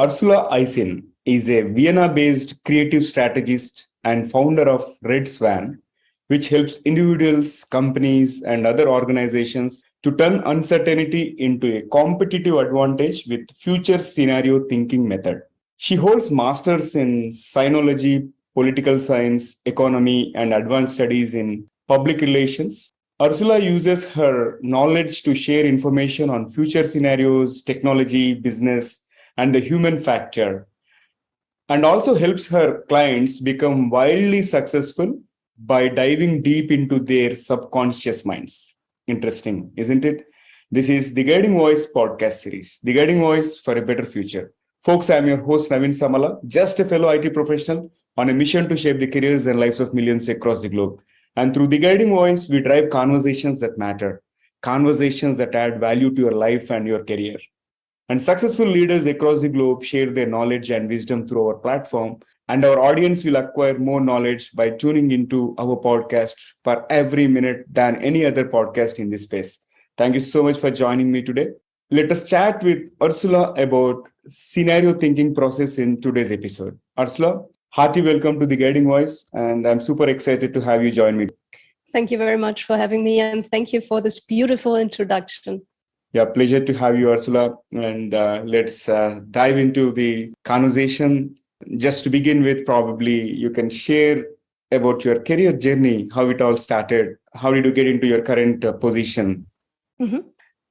Ursula Eysin is a Vienna-based creative strategist and founder of Red Swan, which helps individuals, companies, and other organizations to turn uncertainty into a competitive advantage with future scenario thinking method. She holds masters in sinology, political science, economy, and advanced studies in public relations. Ursula uses her knowledge to share information on future scenarios, technology, business, and the human factor, and also helps her clients become wildly successful by diving deep into their subconscious minds. Interesting, isn't it? This is the Guiding Voice podcast series, The Guiding Voice for a Better Future. Folks, I'm your host, Naveen Samala, just a fellow IT professional on a mission to shape the careers and lives of millions across the globe. And through The Guiding Voice, we drive conversations that matter, conversations that add value to your life and your career. And successful leaders across the globe share their knowledge and wisdom through our platform. And our audience will acquire more knowledge by tuning into our podcast per every minute than any other podcast in this space. Thank you so much for joining me today. Let us chat with Ursula about scenario thinking process in today's episode. Ursula, hearty welcome to the Guiding Voice, and I'm super excited to have you join me. Thank you very much for having me, and thank you for this beautiful introduction. Yeah, pleasure to have you, Ursula. And let's dive into the conversation. Just to begin with, probably you can share about your career journey, how it all started. How did you get into your current position? Mm-hmm.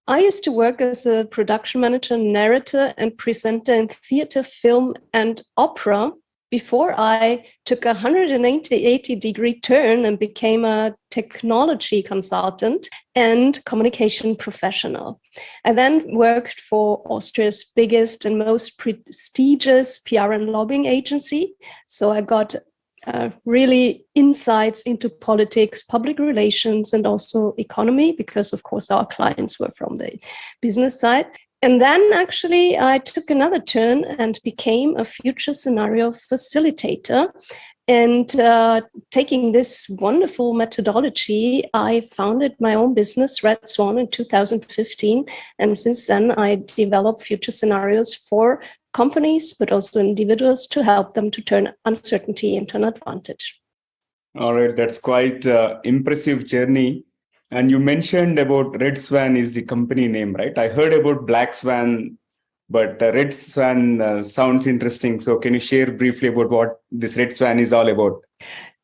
I used to work as a production manager, narrator, and presenter in theater, film, and opera before I took a 180-degree turn and became a technology consultant and communication professional. I then worked for Austria's biggest and most prestigious PR and lobbying agency. So I got really insights into politics, public relations, and also economy, because of course our clients were from the business side. And then actually I took another turn and became a future scenario facilitator. And taking this wonderful methodology, I founded my own business, Red Swan, in 2015. And since then, I develop future scenarios for companies, but also individuals, to help them to turn uncertainty into an advantage. All right, that's quite impressive journey. And you mentioned about Red Swan is the company name, right? I heard about Black Swan, but Red Swan sounds interesting. So can you share briefly about what this Red Swan is all about?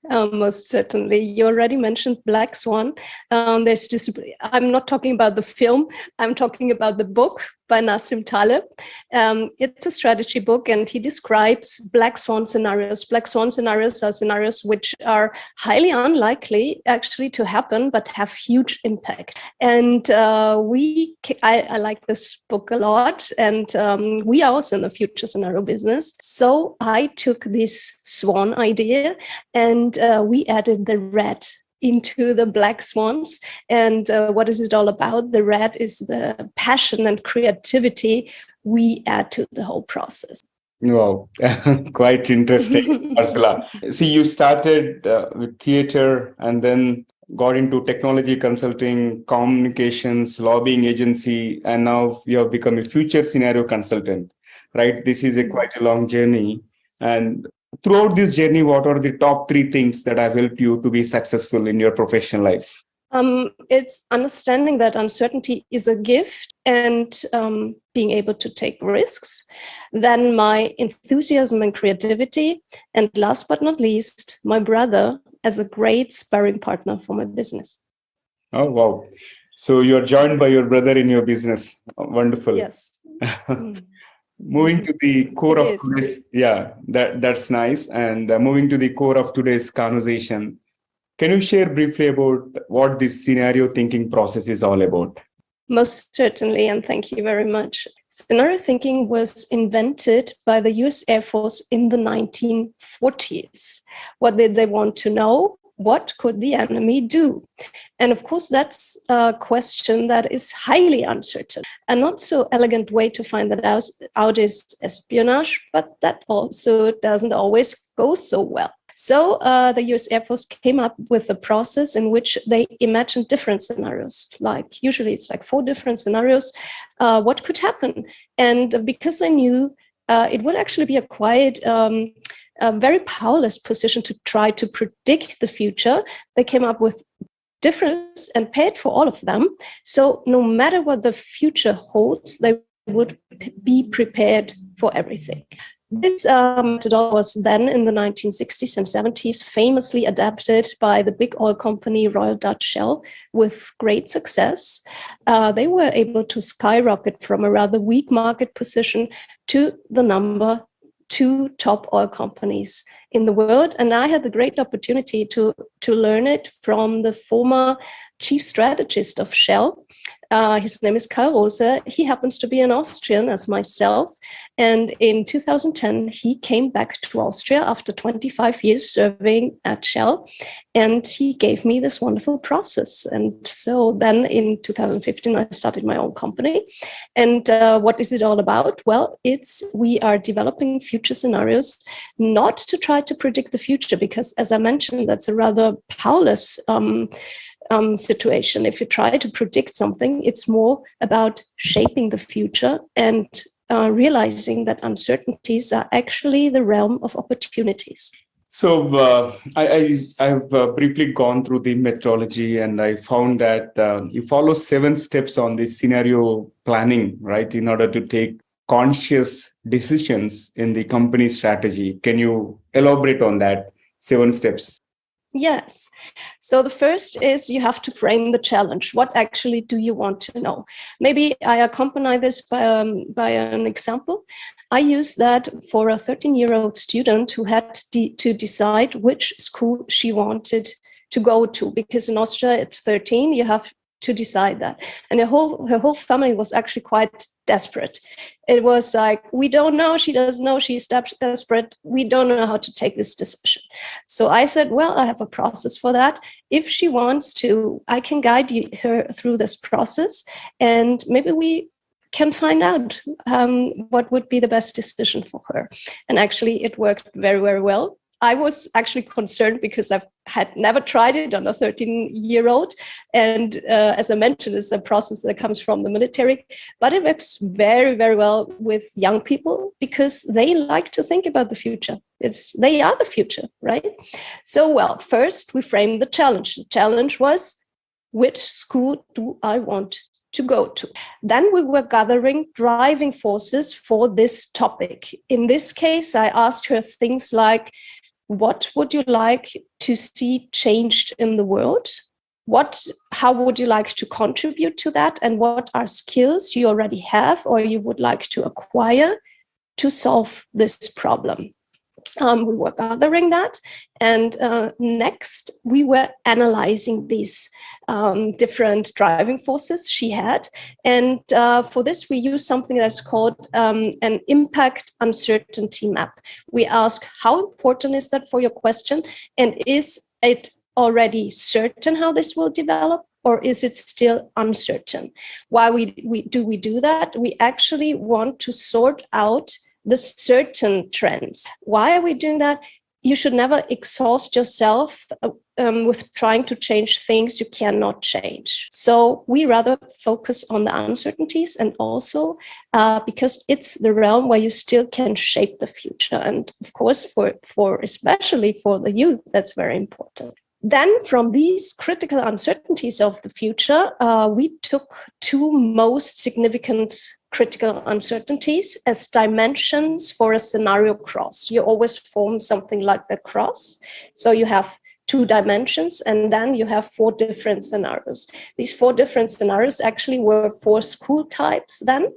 Most certainly. You already mentioned Black Swan. There's this, I'm not talking about the film, I'm talking about the book by Nassim Taleb. It's a strategy book, and he describes Black Swan scenarios. Black Swan scenarios are scenarios which are highly unlikely actually to happen, but have huge impact. And I like this book a lot, and we are also in the future scenario business. So I took this swan idea and we added the red into the black swans. And what is it all about? The red is the passion and creativity we add to the whole process. Wow, quite interesting, Ursula. See, you started with theater and then got into technology consulting, communications, lobbying agency, and now you have become a future scenario consultant, right? This is quite a long journey. And throughout this journey, what are the top 3 things that have helped you to be successful in your professional life? It's understanding that uncertainty is a gift and being able to take risks. Then my enthusiasm and creativity. And last but not least, my brother as a great sparring partner for my business. Oh, wow. So you're joined by your brother in your business. Wonderful. Yes. Moving to the core of today's, that's nice. And moving to the core of today's conversation, can you share briefly about what this scenario thinking process is all about? Most certainly, and thank you very much. Scenario thinking was invented by the US Air Force in the 1940s. What did they want to know? What could the enemy do? And of course, that's a question that is highly uncertain. A not so elegant way to find that out is espionage, but that also doesn't always go so well. So the US Air Force came up with a process in which they imagined different scenarios. Like usually it's like 4 different scenarios, what could happen? And because they knew it would actually be a very powerless position to try to predict the future. They came up with difference and paid for all of them. So no matter what the future holds, they would be prepared for everything. This methodology was then in the 1960s and 70s famously adapted by the big oil company Royal Dutch Shell with great success. They were able to skyrocket from a rather weak market position to the number 2 top oil companies in the world. And I had the great opportunity to learn it from the former chief strategist of Shell. His name is Karl Rose. He happens to be an Austrian as myself. And in 2010, he came back to Austria after 25 years serving at Shell. And he gave me this wonderful process. And so then in 2015, I started my own company. And what is it all about? Well, we are developing future scenarios, not to try to predict the future, because as I mentioned, that's a rather powerless situation. If you try to predict something, it's more about shaping the future and realizing that uncertainties are actually the realm of opportunities. So I've briefly gone through the methodology, and I found that you follow 7 steps on the scenario planning, right, in order to take conscious decisions in the company strategy. Can you elaborate on that 7 steps? Yes. So the first is you have to frame the challenge. What actually do you want to know? Maybe I accompany this by an example. I used that for a 13-year-old student who had to decide which school she wanted to go to, because in Austria at 13 you have to decide that. And her whole family was actually quite desperate. It was like, we don't know, she doesn't know, she's desperate, we don't know how to take this decision. So I said, well, I have a process for that. If she wants to, I can guide her through this process, and maybe we can find out what would be the best decision for her. And actually it worked very, very well. I was actually concerned because I had never tried it on a 13-year-old. And as I mentioned, it's a process that comes from the military, but it works very, very well with young people because they like to think about the future. They are the future, right? So, well, first we framed the challenge. The challenge was, which school do I want to go to? Then we were gathering driving forces for this topic. In this case, I asked her things like, what would you like to see changed in the world? How would you like to contribute to that? And what are skills you already have or you would like to acquire to solve this problem? We were gathering that. And next, we were analyzing these different driving forces she had. And for this, we use something that's called an impact uncertainty map. We ask, how important is that for your question? And is it already certain how this will develop? Or is it still uncertain? Why do we do that? We actually want to sort out the certain trends. Why are we doing that? You should never exhaust yourself with trying to change things you cannot change. So we rather focus on the uncertainties, and also because it's the realm where you still can shape the future. And of course, for especially for the youth, that's very important. Then from these critical uncertainties of the future, we took 2 most significant critical uncertainties as dimensions for a scenario cross. You always form something like a cross. So you have 2 dimensions, and then you have 4 different scenarios. These 4 different scenarios actually were 4 school types then.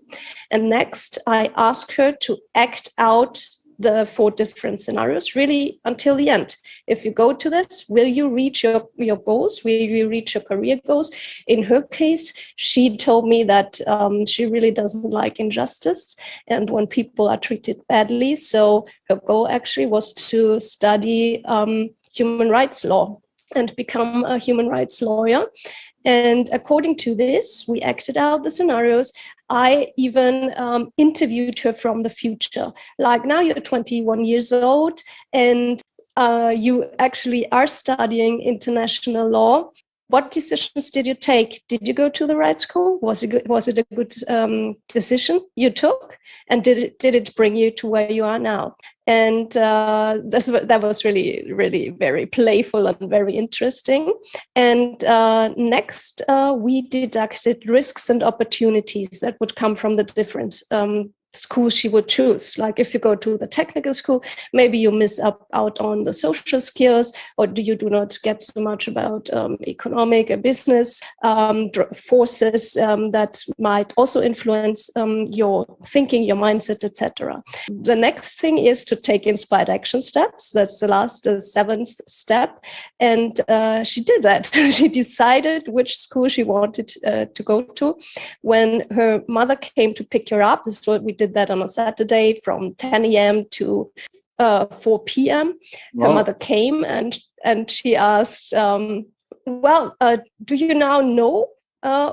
And next, I asked her to act out the 4 different scenarios really until the end. If you go to this, will you reach your goals? Will you reach your career goals? In her case, she told me that she really doesn't like injustice and when people are treated badly. So her goal actually was to study human rights law and become a human rights lawyer. And according to this, we acted out the scenarios. I even interviewed her from the future. Like, now you're 21 years old and you actually are studying international law. what decisions did you take? Did you go to the right school? Was it a good decision you took? And did it bring you to where you are now? And that was really, really very playful and very interesting. And next, we deducted risks and opportunities that would come from the different school she would choose. Like if you go to the technical school, maybe you miss out on the social skills, or you do not get so much about economic and business forces that might also influence your thinking, your mindset, etc. The next thing is to take inspired action steps. That's the seventh step. And she did that. She decided which school she wanted to go to. When her mother came to pick her up, this is what we did that on a Saturday from 10 a.m. to 4 p.m. Her mother came and she asked, do you now know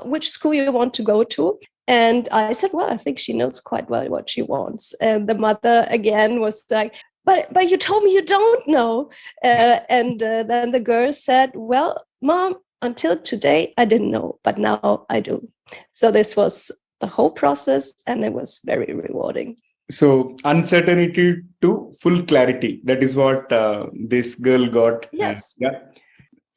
which school you want to go to? And I said, well, I think she knows quite well what she wants. And the mother again was like, but you told me you don't know. And then the girl said, well, Mom, until today, I didn't know, but now I do. So this was the whole process, and it was very rewarding. So uncertainty to full clarity. That is what this girl got. Yes. Yeah.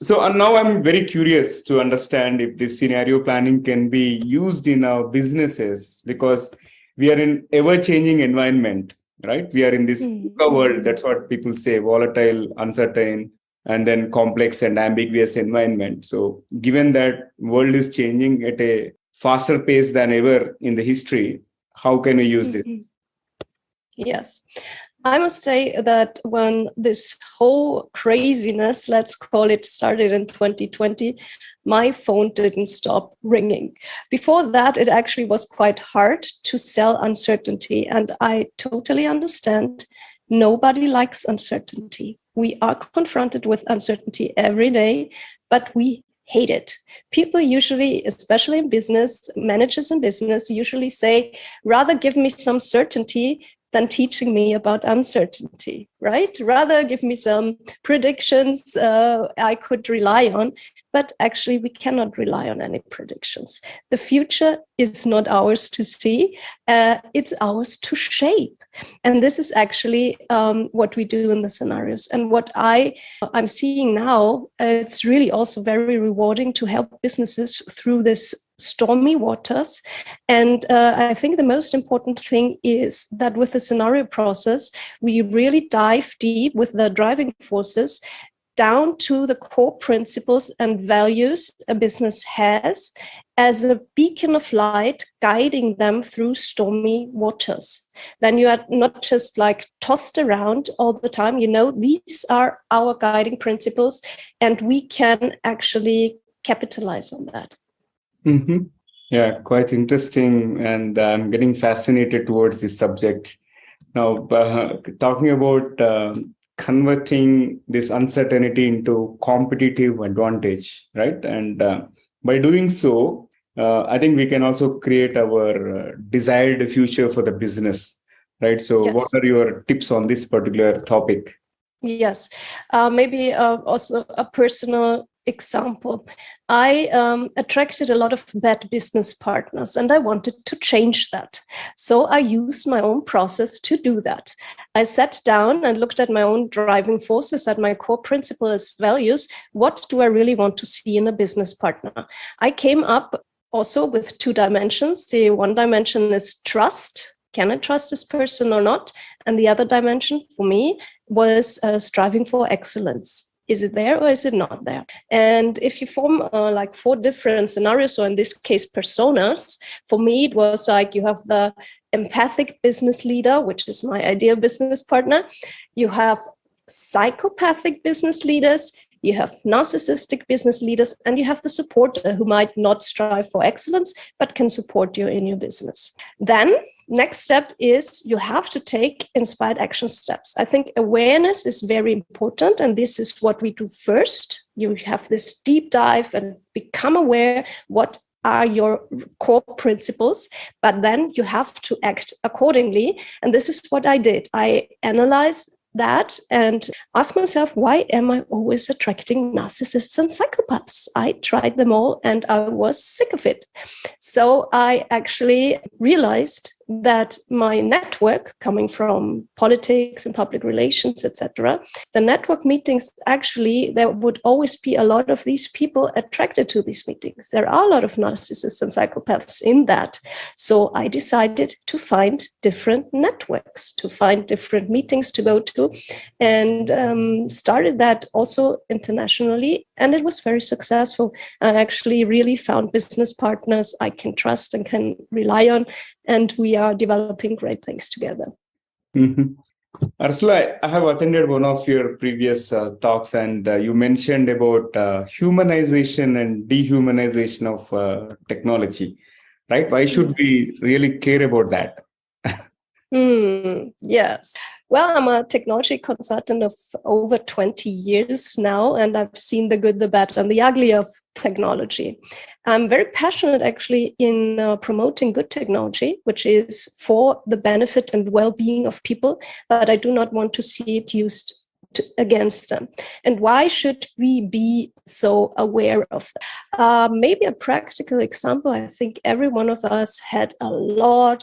So now I'm very curious to understand if this scenario planning can be used in our businesses, because we are in ever-changing environment, right? We are in this world. That's what people say, volatile, uncertain, and then complex and ambiguous environment. So given that world is changing at a faster pace than ever in the history, how can we use this? Yes. I must say that when this whole craziness, let's call it, started in 2020, my phone didn't stop ringing. Before that, it actually was quite hard to sell uncertainty. And I totally understand. Nobody likes uncertainty. We are confronted with uncertainty every day, but we hate it. People usually, especially in business, managers in business, usually say, rather give me some certainty than teaching me about uncertainty, right? Rather give me some predictions I could rely on, but actually we cannot rely on any predictions. The future is not ours to see, it's ours to shape. And this is actually what we do in the scenarios. And what I'm seeing now, it's really also very rewarding to help businesses through this stormy waters. And I think the most important thing is that with the scenario process, we really dive deep with the driving forces down to the core principles and values a business has as a beacon of light guiding them through stormy waters. Then you are not just like tossed around all the time. You know, these are our guiding principles, and we can actually capitalize on that. Mm-hmm. Yeah, quite interesting. And I'm getting fascinated towards this subject. Now, talking about converting this uncertainty into competitive advantage, right? And by doing so, I think we can also create our desired future for the business, right? So Yes. what are your tips on this particular topic? Yes, maybe also a personal example. I attracted a lot of bad business partners, and I wanted to change that. So I used my own process to do that. I sat down and looked at my own driving forces, at my core principles, values. What do I really want to see in a business partner? I came up also with 2 dimensions. The one dimension is trust. Can I trust this person or not? And the other dimension for me was striving for excellence. Is it there or is it not there? And if you form like 4 different scenarios, or in this case, personas, for me, it was like you have the empathic business leader, which is my ideal business partner. You have psychopathic business leaders, you have narcissistic business leaders, and you have the supporter who might not strive for excellence, but can support you in your business. Then next step is you have to take inspired action steps. I think awareness is very important, and this is what we do first. You have this deep dive and become aware what are your core principles, but then you have to act accordingly. And this is what I did. I analyzed that and ask myself, why am I always attracting narcissists and psychopaths? I tried them all and I was sick of it. So I actually realized that my network, coming from politics and public relations, etc., the network meetings, actually, there would always be a lot of these people attracted to these meetings. There are a lot of narcissists and psychopaths in that. So I decided to find different networks, to find different meetings to go to, and started that also internationally. And it was very successful. I actually really found business partners I can trust and can rely on. And we are developing great things together. Mhm. Ursula, I have attended one of your previous talks, and you mentioned about humanization and dehumanization of technology, right? Why should we really care about that? Yes. Well, I'm a technology consultant of over 20 years now, and I've seen the good, the bad, and the ugly of technology. I'm very passionate actually in promoting good technology, which is for the benefit and well-being of people, but I do not want to see it used against them. And why should we be so aware of that? Maybe a practical example, I think every one of us had a lot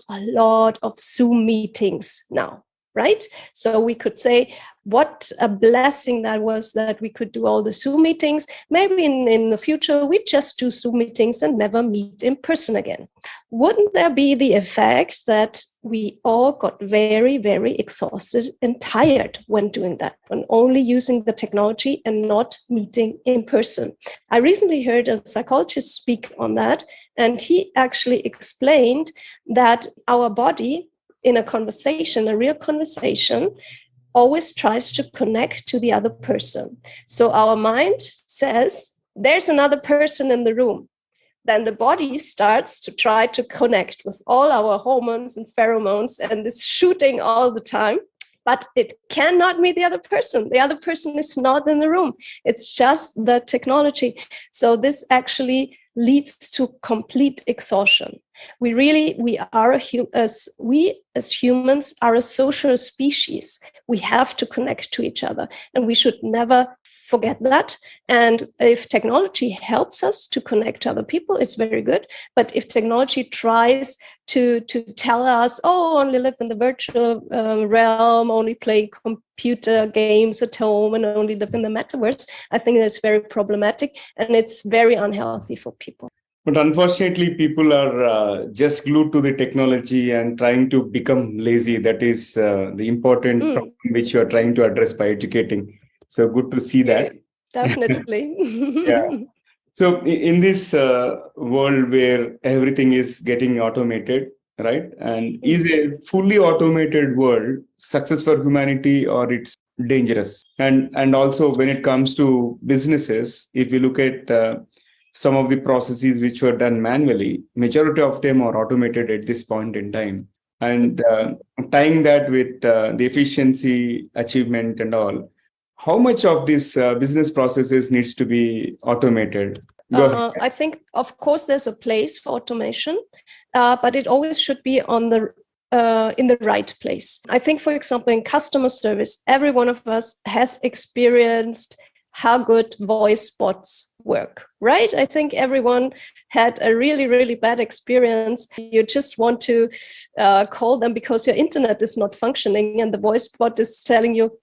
of Zoom meetings now, right? So we could say, what a blessing that was that we could do all the Zoom meetings. Maybe in the future, we just do Zoom meetings and never meet in person again. Wouldn't there be the effect that we all got very, very exhausted and tired when doing that, when only using the technology and not meeting in person? I recently heard a psychologist speak on that, and he actually explained that our body in a conversation, a real conversation, always tries to connect to the other person. So our mind says, there's another person in the room. Then the body starts to try to connect with all our hormones and pheromones, and it's shooting all the time. But it cannot meet the other person. The other person is not in the room. It's just the technology. So this actually leads to complete exhaustion. We as humans are a social species. We have to connect to each other, and we should never forget that. And if technology helps us to connect to other people, it's very good. But if technology tries to tell us, oh, only live in the virtual realm, only play computer games at home, and only live in the metaverse, I think that's very problematic, and it's very unhealthy for people. But unfortunately, people are just glued to the technology and trying to become lazy. That is the important problem which you are trying to address by educating. So good to see that. Definitely. Yeah. So in this world where everything is getting automated, right? And is a fully automated world success for humanity, or it's dangerous? And also when it comes to businesses, if you look at some of the processes which were done manually, majority of them are automated at this point in time. And tying that with the efficiency achievement and all, how much of this business processes needs to be automated? I think, of course, there's a place for automation, but it always should be in the right place. I think, for example, in customer service, every one of us has experienced how good voice bots work, right? I think everyone had a really, really bad experience. You just want to call them because your internet is not functioning, and the voice bot is telling you,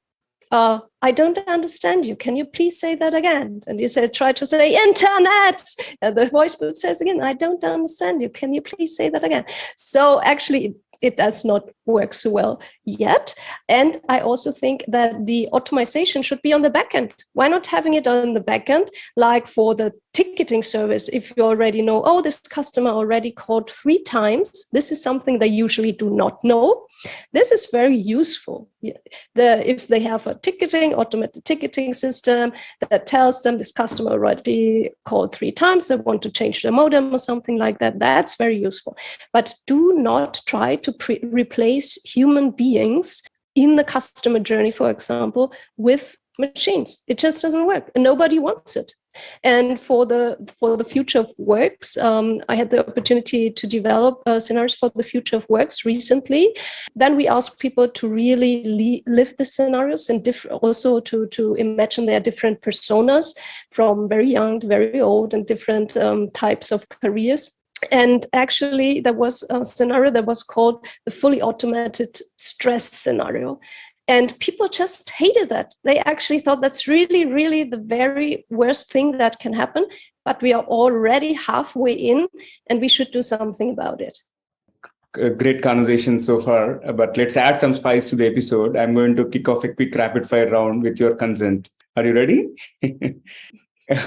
I don't understand you. Can you please say that again? And you try to say internet. And the voice bot says again, I don't understand you. Can you please say that again? So actually, it does not work so well yet. And I also think that the automation should be on the back end. Why not having it on the back end, like for the ticketing service? If you already know, oh, this customer already called 3 times, this is something they usually do not know. This is very useful. If they have a automated ticketing system that tells them this customer already called 3 times, they want to change their modem or something like that, that's very useful. But do not try to replace human beings in the customer journey, for example, with machines. It just doesn't work, and nobody wants it. And for the future of works, I had the opportunity to develop scenarios for the future of works recently. Then we asked people to really live the scenarios and also to imagine their different personas from very young to very old and different types of careers. And actually, there was a scenario that was called the fully automated stress scenario. And people just hated that. They actually thought that's really, really the very worst thing that can happen. But we are already halfway in, and we should do something about it. A great conversation so far, but let's add some spice to the episode. I'm going to kick off a quick rapid fire round with your consent. Are you ready?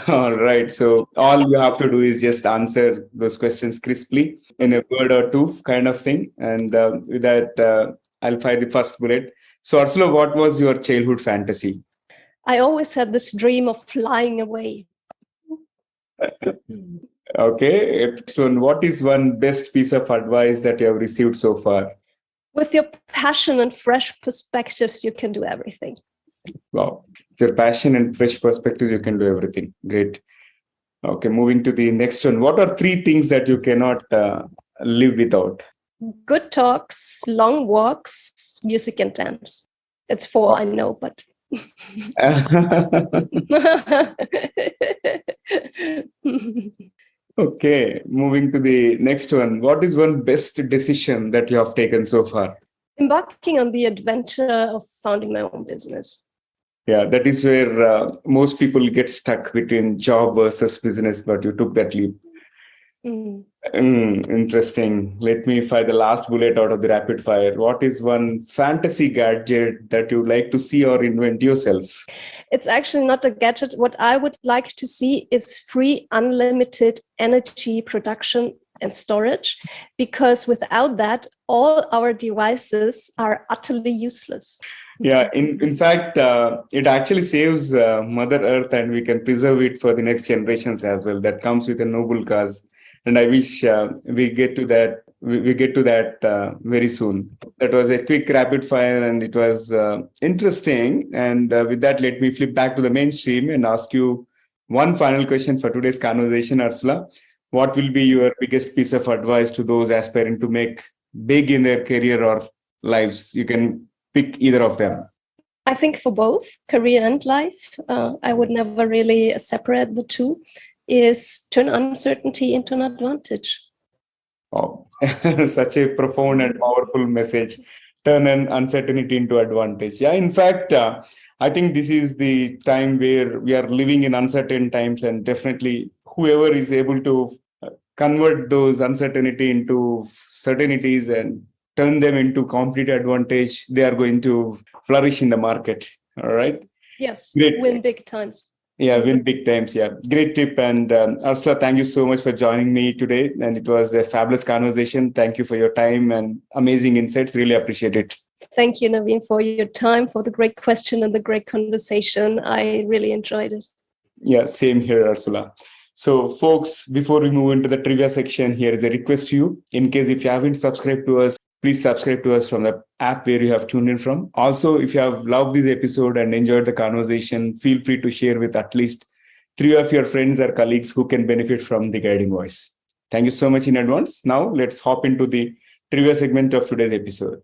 All right. So all you have to do is just answer those questions crisply in a word or two kind of thing. And with that, I'll fire the first bullet. So Ursula, what was your childhood fantasy? I always had this dream of flying away. Okay. Next one, what is one best piece of advice that you have received so far? With your passion and fresh perspectives, you can do everything. Wow. With your passion and fresh perspective, you can do everything. Great. Okay. Moving to the next one. What are three things that you cannot live without? Good talks, long walks, music and dance. That's four, I know, but... Okay, moving to the next one. What is one best decision that you have taken so far? Embarking on the adventure of founding my own business. Yeah, that is where most people get stuck between job versus business, but you took that leap. Interesting. Let me fire the last bullet out of the rapid fire. What is one fantasy gadget that you like to see or invent yourself? It's actually not a gadget. What I would like to see is free, unlimited energy production and storage, because without that, all our devices are utterly useless. Yeah, in fact, it actually saves Mother Earth, and we can preserve it for the next generations as well. That comes with a noble cause. And I wish we get to that. We get to that very soon. That was a quick rapid fire, and it was interesting. And with that, let me flip back to the mainstream and ask you one final question for today's conversation, Ursula. What will be your biggest piece of advice to those aspiring to make big in their career or lives? You can pick either of them. I think for both career and life, I would never really separate the two. Is turn uncertainty into an advantage. Oh, such a profound and powerful message. Turn an uncertainty into advantage. Yeah, in fact, I think this is the time where we are living in uncertain times, and definitely whoever is able to convert those uncertainty into certainties and turn them into complete advantage, they are going to flourish in the market. All right. Yes, Great. Win big times. Yeah, win big times. Yeah, great tip. And Ursula, thank you so much for joining me today. And it was a fabulous conversation. Thank you for your time and amazing insights. Really appreciate it. Thank you, Naveen, for your time, for the great question and the great conversation. I really enjoyed it. Yeah, same here, Ursula. So, folks, before we move into the trivia section, here is a request to you. In case if you haven't subscribed to us, please subscribe to us from the app where you have tuned in from. Also, if you have loved this episode and enjoyed the conversation, feel free to share with at least 3 of your friends or colleagues who can benefit from the guiding voice. Thank you so much in advance. Now, let's hop into the trivia segment of today's episode.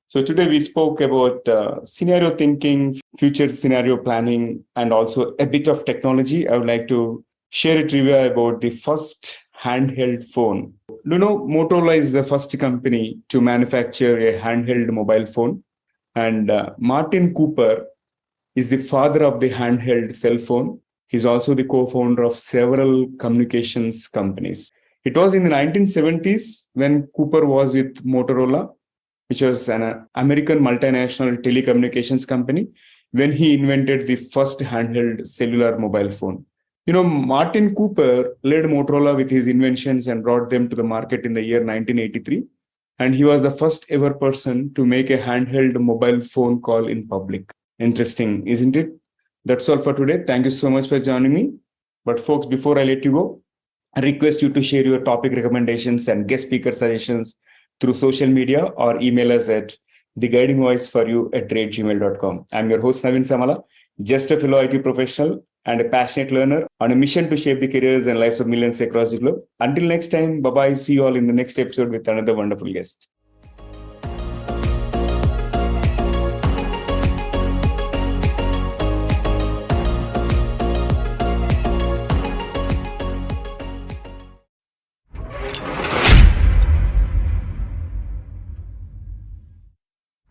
So today we spoke about scenario thinking, future scenario planning, and also a bit of technology. I would like to share a trivia about the first handheld phone. Do you know Motorola is the first company to manufacture a handheld mobile phone? And Martin Cooper is the father of the handheld cell phone. He's also the co-founder of several communications companies. It was in the 1970s when Cooper was with Motorola, which was an American multinational telecommunications company, when he invented the first handheld cellular mobile phone. You know, Martin Cooper led Motorola with his inventions and brought them to the market in the year 1983. And he was the first ever person to make a handheld mobile phone call in public. Interesting, isn't it? That's all for today. Thank you so much for joining me. But folks, before I let you go, I request you to share your topic recommendations and guest speaker suggestions through social media or email us at theguidingvoiceforyou@gmail.com. I'm your host, Naveen Samala, just a fellow IT professional and a passionate learner on a mission to shape the careers and lives of millions across the globe. Until next time, bye-bye. See you all in the next episode with another wonderful guest.